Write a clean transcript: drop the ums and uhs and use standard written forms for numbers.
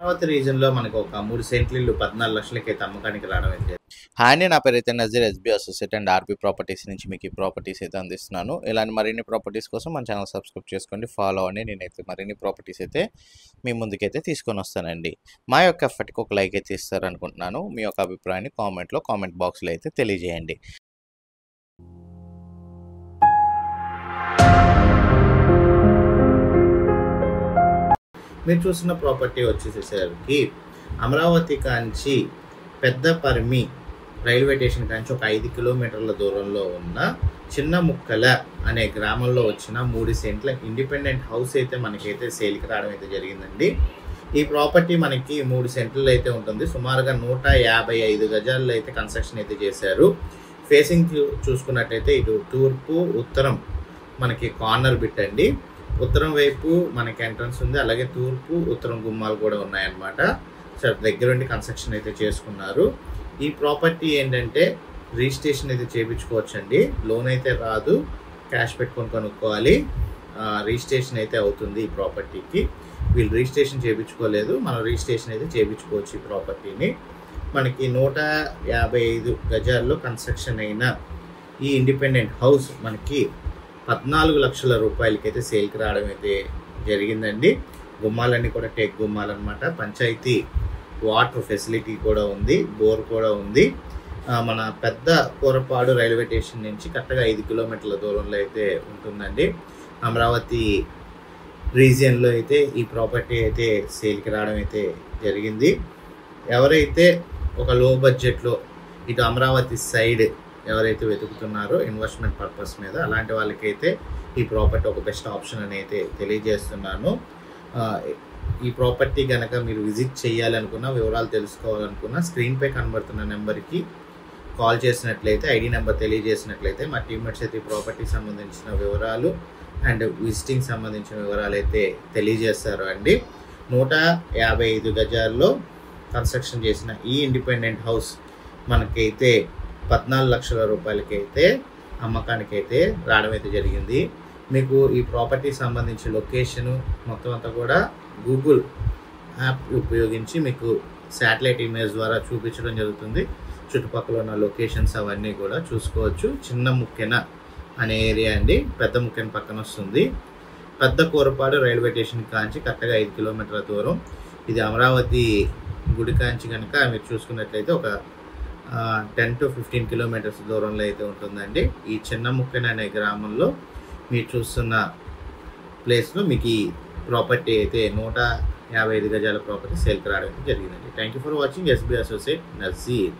అమరావతి రీజన్‌లో మనకు ఒక 3 సెంట్ల ఇల్లు 14 లక్షలకైతే అమ్మకానికి రావడం అయితే హాయ్ అండి, నా పేరైతే Nazeer, SB associate and RB properties నుంచి మీకు ఈ ప్రాపర్టీస్ అయితే అందిస్తున్నాను. ఇలాంటి మరిన్ని ప్రాపర్టీస్ కోసం మన ఛానల్ సబ్స్క్రైబ్ చేసుకోండి, ఫాలో అవ్వండి. నేనైతే మరిన్ని ప్రాపర్టీస్ అయితే మీ ముందుకైతే తీసుకొని వస్తానండి. మా యొక్క ఎఫర్ట్కి ఒక లైక్ అయితే ఇస్తారనుకుంటున్నాను. మీ యొక్క అభిప్రాయాన్ని కామెంట్ బాక్స్లో అయితే తెలియజేయండి. మీరు చూస్తున్న ప్రాపర్టీ వచ్చేసేసరికి అమరావతి కాంచి పెద్దపరిమి రైల్వే స్టేషన్ కాంచి ఒక 5 కిలోమీటర్ల దూరంలో ఉన్న చిన్న ముక్కల అనే గ్రామంలో వచ్చిన 3 సెంట్ల ఇండిపెండెంట్ హౌస్ అయితే మనకైతే సేల్కి రావడం అయితే జరిగిందండి. ఈ ప్రాపర్టీ మనకి 3 సెంట్లలో అయితే ఉంటుంది. సుమారుగా 155 గజాల్లో అయితే కన్స్ట్రక్షన్ అయితే చేశారు. ఫేసింగ్ చూసుకున్నట్టయితే ఇటు తూర్పు ఉత్తరం మనకి కార్నర్ బిట్ అండి. ఉత్తరం వైపు మనకి ఎంట్రన్స్ ఉంది, అలాగే తూర్పు ఉత్తరం గుమ్మాలు కూడా ఉన్నాయన్నమాట. సో దగ్గరుండి కన్స్ట్రక్షన్ అయితే చేసుకున్నారు. ఈ ప్రాపర్టీ ఏంటంటే రిజిస్ట్రేషన్ అయితే చేయించుకోవచ్చండి. లోన్ అయితే రాదు, క్యాష్ పెట్టుకొని కొనుక్కోవాలి. రిజిస్ట్రేషన్ అయితే అవుతుంది ఈ ప్రాపర్టీకి. వీళ్ళు రిజిస్ట్రేషన్ చేయించుకోలేదు, మనం రిజిస్ట్రేషన్ అయితే చేయించుకోవచ్చు ఈ ప్రాపర్టీని. మనకి 155 గజాల్లో కన్స్ట్రక్షన్ అయిన ఈ ఇండిపెండెంట్ హౌస్ మనకి 14 లక్షల రూపాయలకైతే సేల్కి రావడం అయితే జరిగిందండి. గుమ్మాలన్నీ కూడా టేక్ గుమ్మాలన్నమాట. పంచాయతీ వాటర్ ఫెసిలిటీ కూడా ఉంది, బోర్ కూడా ఉంది. మన పెద్ద కూరపాడు రైల్వే స్టేషన్ నుంచి కరెక్ట్గా 5 కిలోమీటర్ల దూరంలో అయితే ఉంటుందండి. అమరావతి రీజియన్లో అయితే ఈ ప్రాపర్టీ అయితే సేల్కి రావడం అయితే జరిగింది. ఎవరైతే ఒక లో బడ్జెట్లో ఇటు అమరావతి సైడ్ ఎవరైతే వెతుకుతున్నారో ఇన్వెస్ట్మెంట్ పర్పస్ మీద, అలాంటి వాళ్ళకైతే ఈ ప్రాపర్టీ ఒక బెస్ట్ ఆప్షన్ అని అయితే తెలియజేస్తున్నాను. ఈ ప్రాపర్టీ కనుక మీరు విజిట్ చేయాలనుకున్నా, వివరాలు తెలుసుకోవాలనుకున్నా, స్క్రీన్పై కనబడుతున్న నెంబర్కి కాల్ చేసినట్లయితే, ఐడి నెంబర్ తెలియజేసినట్లయితే మా టీమ్మేట్స్ అయితే ఈ ప్రాపర్టీకి సంబంధించిన వివరాలు అండ్ విజిటింగ్ సంబంధించిన వివరాలు అయితే తెలియజేస్తారు అండి. 155 గజాల్లో కన్స్ట్రక్షన్ చేసిన ఈ ఇండిపెండెంట్ హౌస్ మనకైతే 14 లక్షల రూపాయలకైతే అమ్మకానికైతే రావడం అయితే జరిగింది. మీకు ఈ ప్రాపర్టీకి సంబంధించి లొకేషను మొత్తం అంతా కూడా గూగుల్ యాప్ ఉపయోగించి మీకు శాటిలైట్ ఇమేజ్ ద్వారా చూపించడం జరుగుతుంది. చుట్టుపక్కల ఉన్న లొకేషన్స్ అవన్నీ కూడా చూసుకోవచ్చు. చిన్న ముక్కెన అనే ఏరియా అండి, పెద్ద ముక్కెన పక్కన వస్తుంది. పెద్ద కూరపాడు రైల్వే స్టేషన్ కాంచి కరెక్ట్గా 5 కిలోమీటర్ల దూరం. ఇది అమరావతి గుడి కాంచి కనుక మీరు చూసుకున్నట్లయితే ఒక 10 to 15 కిలోమీటర్స్ దూరంలో అయితే ఉంటుందండి. ఈ చిన్న ముక్కెన అనే గ్రామంలో మీరు చూస్తున్న ప్లేస్లో మీకు ఈ ప్రాపర్టీ అయితే 155 గజాల ప్రాపర్టీ సేల్కి రావడం జరిగిందండి. Thank you for watching. SB associate Nazir.